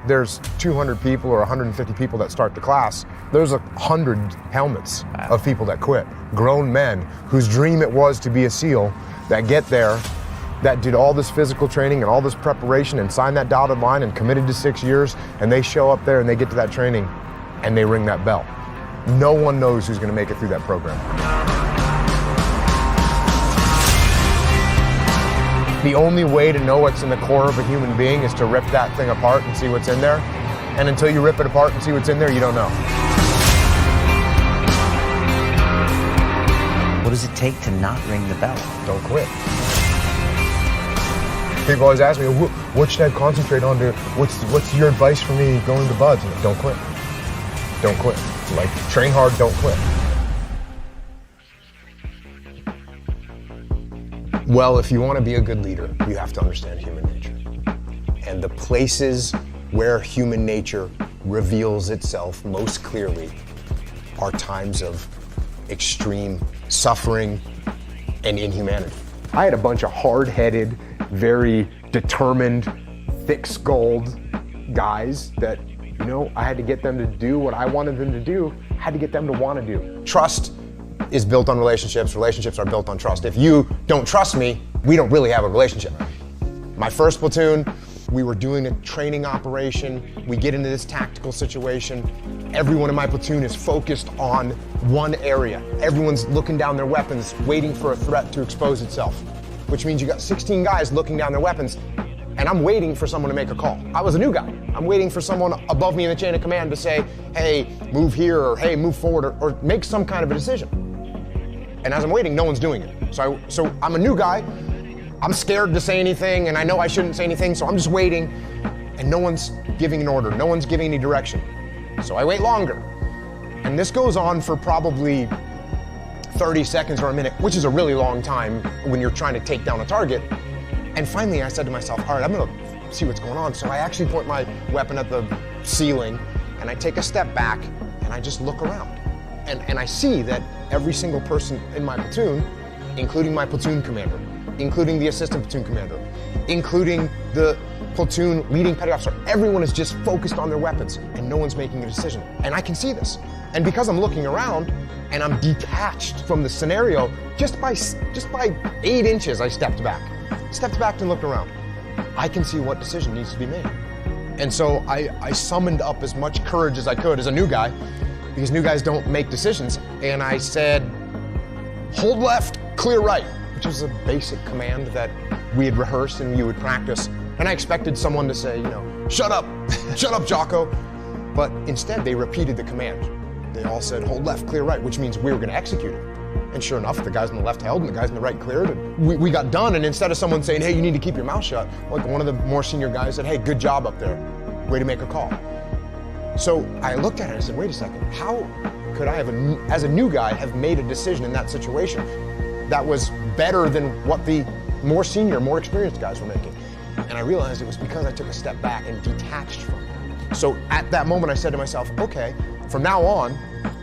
there's 200 people or 150 people that start the class, there's 100 helmets of people that quit. Grown men whose dream it was to be a SEAL that get there, that did all this physical training and all this preparation and signed that dotted line and committed to 6 years, and they show up there and they get to that training and they ring that bell. No one knows who's gonna make it through that program. The only way to know what's in the core of a human being is to rip that thing apart and see what's in there. And until you rip it apart and see what's in there, you don't know. What does it take to not ring the bell? Don't quit. People always ask me, what should I concentrate on? What's your advice for me going to buds? And don't quit. Don't quit. Like, train hard, don't quit. Well, if you want to be a good leader, you have to understand human nature. And the places where human nature reveals itself most clearly are times of extreme suffering and inhumanity. I had a bunch of hard-headed, very determined, thick-skulled guys that, you know, I had to get them to do what I wanted them to do, I had to get them to want to do. Trust is built on relationships. Relationships are built on trust. If you don't trust me, we don't really have a relationship. My first platoon, we were doing a training operation. We get into this tactical situation. Everyone in my platoon is focused on one area. Everyone's looking down their weapons, waiting for a threat to expose itself, which means you got 16 guys looking down their weapons, and I'm waiting for someone to make a call. I was a new guy. I'm waiting for someone above me in the chain of command to say, hey, move here, or hey, move forward, or make some kind of a decision. And as I'm waiting, no one's doing it. So I'm a new guy. I'm scared to say anything, and I know I shouldn't say anything, so I'm just waiting, and no one's giving an order. No one's giving any direction. So I wait longer. And this goes on for probably 30 seconds or a minute, which is a really long time when you're trying to take down a target. And finally, I said to myself, all right, I'm gonna see what's going on. So I actually point my weapon at the ceiling, and I take a step back, and I just look around. And I see that every single person in my platoon, including my platoon commander, including the assistant platoon commander, including the platoon leading petty officer, everyone is just focused on their weapons and no one's making a decision. And I can see this. And because I'm looking around and I'm detached from the scenario, just by 8 inches, I stepped back and looked around. I can see what decision needs to be made. And so I summoned up as much courage as I could as a new guy, because new guys don't make decisions. And I said, hold left, clear right, which was a basic command that we had rehearsed and you would practice. And I expected someone to say, you know, shut up, Jocko. But instead they repeated the command. They all said, hold left, clear right, which means we were gonna execute it. And sure enough, the guys on the left held and the guys on the right cleared. And we got done, and instead of someone saying, hey, you need to keep your mouth shut, like one of the more senior guys said, hey, good job up there, way to make a call. So I looked at it and I said, wait a second, how could I have, as a new guy, have made a decision in that situation that was better than what the more senior, more experienced guys were making? And I realized it was because I took a step back and detached from it. So at that moment I said to myself, okay, from now on,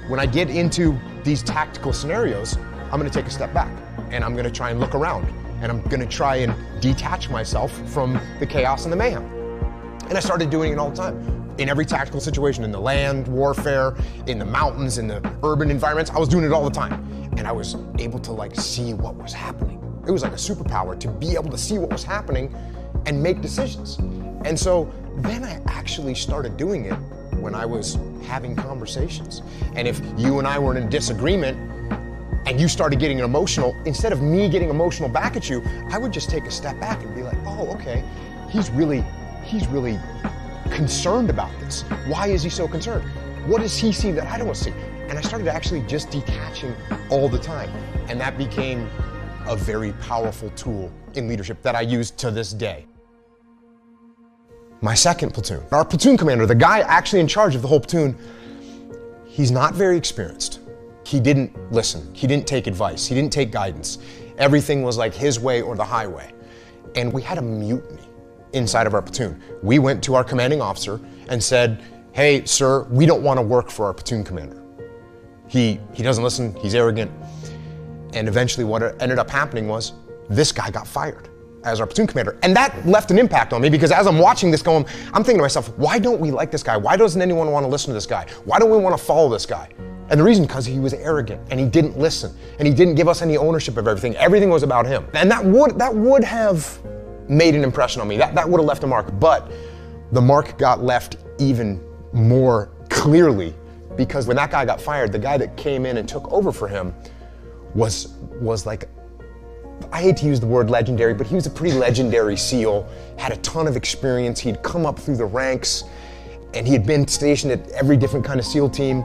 when I get into these tactical scenarios, I'm gonna take a step back and I'm gonna try and look around and I'm gonna try and detach myself from the chaos and the mayhem. And I started doing it all the time. In every tactical situation, in the land warfare, in the mountains, in the urban environments, I was doing it all the time. And I was able to like see what was happening. It was like a superpower to be able to see what was happening and make decisions. And so then I actually started doing it when I was having conversations. And if you and I were in a disagreement and you started getting emotional, instead of me getting emotional back at you, I would just take a step back and be like, oh, okay, he's really concerned about this. Why is he so concerned? What does he see that I don't see? And I started actually just detaching all the time. And that became a very powerful tool in leadership that I use to this day. My second platoon, our platoon commander, the guy actually in charge of the whole platoon, he's not very experienced. He didn't listen. He didn't take advice. He didn't take guidance. Everything was like his way or the highway. And we had a mutiny inside of our platoon. We went to our commanding officer and said, hey, sir, we don't want to work for our platoon commander. He doesn't listen, he's arrogant. And eventually what ended up happening was this guy got fired. as our platoon commander. And that left an impact on me because as I'm watching this going, I'm thinking to myself, why don't we like this guy? Why doesn't anyone want to listen to this guy? Why don't we want to follow this guy? And the reason, because he was arrogant and he didn't listen and he didn't give us any ownership of everything. Everything was about him. And that would have made an impression on me. That would have left a mark. But the mark got left even more clearly because when that guy got fired, the guy that came in and took over for him was like, I hate to use the word legendary, but he was a pretty legendary SEAL, had a ton of experience. He'd come up through the ranks and he had been stationed at every different kind of SEAL team.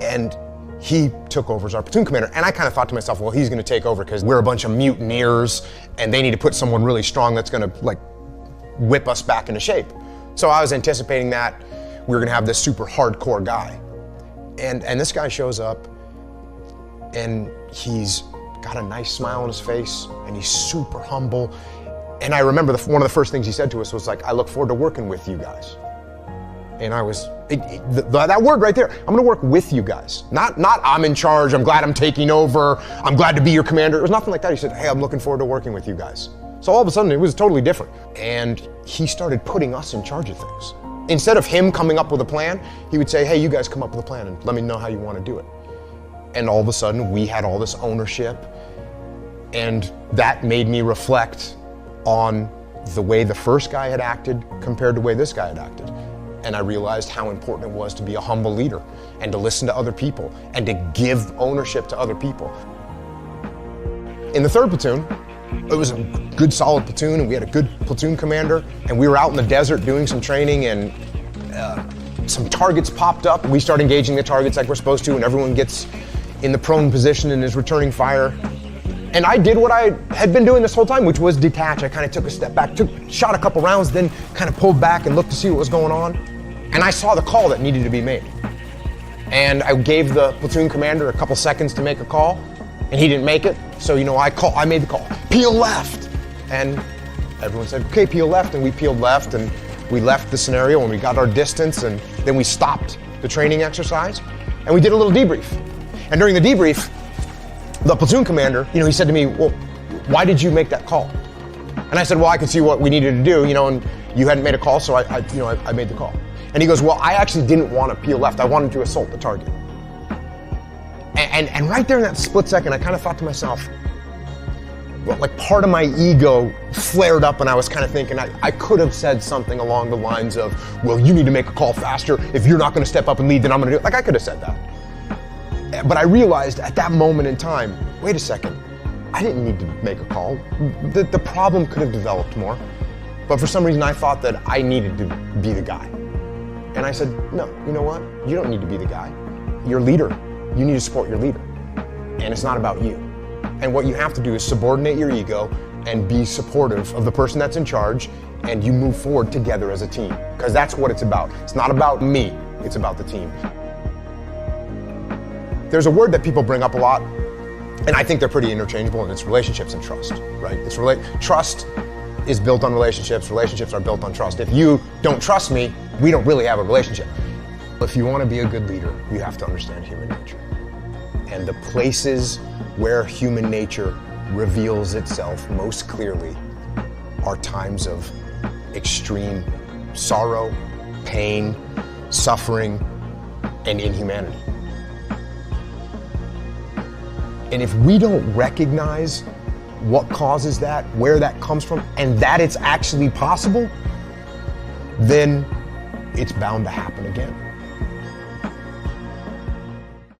And he took over as our platoon commander. And I kind of thought to myself, well, he's going to take over because we're a bunch of mutineers and they need to put someone really strong that's going to like whip us back into shape. So I was anticipating that we were going to have this super hardcore guy. And this guy shows up and he's got a nice smile on his face and he's super humble. And I remember one of the first things he said to us was like, I look forward to working with you guys. And I was, that word right there, I'm gonna work with you guys. Not I'm in charge, I'm glad I'm taking over, I'm glad to be your commander. It was nothing like that. He said, hey, I'm looking forward to working with you guys. So all of a sudden it was totally different. And he started putting us in charge of things. Instead of him coming up with a plan, he would say, hey, you guys come up with a plan and let me know how you want to do it. And all of a sudden we had all this ownership, and that made me reflect on the way the first guy had acted compared to the way this guy had acted. And I realized how important it was to be a humble leader and to listen to other people and to give ownership to other people. In the 3rd platoon, it was a good solid platoon and we had a good platoon commander, and we were out in the desert doing some training, and some targets popped up. We start engaging the targets like we're supposed to, and everyone gets in the prone position and is returning fire. And I did what I had been doing this whole time, which was detach. I kind of took a step back, shot a couple rounds, then kind of pulled back and looked to see what was going on. And I saw the call that needed to be made. And I gave the platoon commander a couple seconds to make a call, and he didn't make it. So, I made the call, peel left. And everyone said, okay, peel left. And we peeled left, and we left the scenario, and we got our distance, and then we stopped the training exercise, and we did a little debrief. And during the debrief, the platoon commander, he said to me, well, why did you make that call? And I said, well, I could see what we needed to do, and you hadn't made a call, so I made the call. And he goes, well, I actually didn't want to peel left. I wanted to assault the target. And right there in that split second, I kind of thought to myself, well, like part of my ego flared up, and I was kind of thinking I could have said something along the lines of, well, you need to make a call faster. If you're not going to step up and lead, then I'm going to do it. Like I could have said that. But I realized at that moment in time, wait a second, I didn't need to make a call. The problem could have developed more. But for some reason, I thought that I needed to be the guy. And I said, no, you know what? You don't need to be the guy. You're a leader. You need to support your leader. And it's not about you. And what you have to do is subordinate your ego and be supportive of the person that's in charge, and you move forward together as a team. Because that's what it's about. It's not about me, it's about the team. There's a word that people bring up a lot, and I think they're pretty interchangeable, and it's relationships and trust, right? Trust is built on relationships. Relationships are built on trust. If you don't trust me, we don't really have a relationship. If you want to be a good leader, you have to understand human nature. And the places where human nature reveals itself most clearly are times of extreme sorrow, pain, suffering, and inhumanity. And if we don't recognize what causes that, where that comes from, and that it's actually possible, then it's bound to happen again.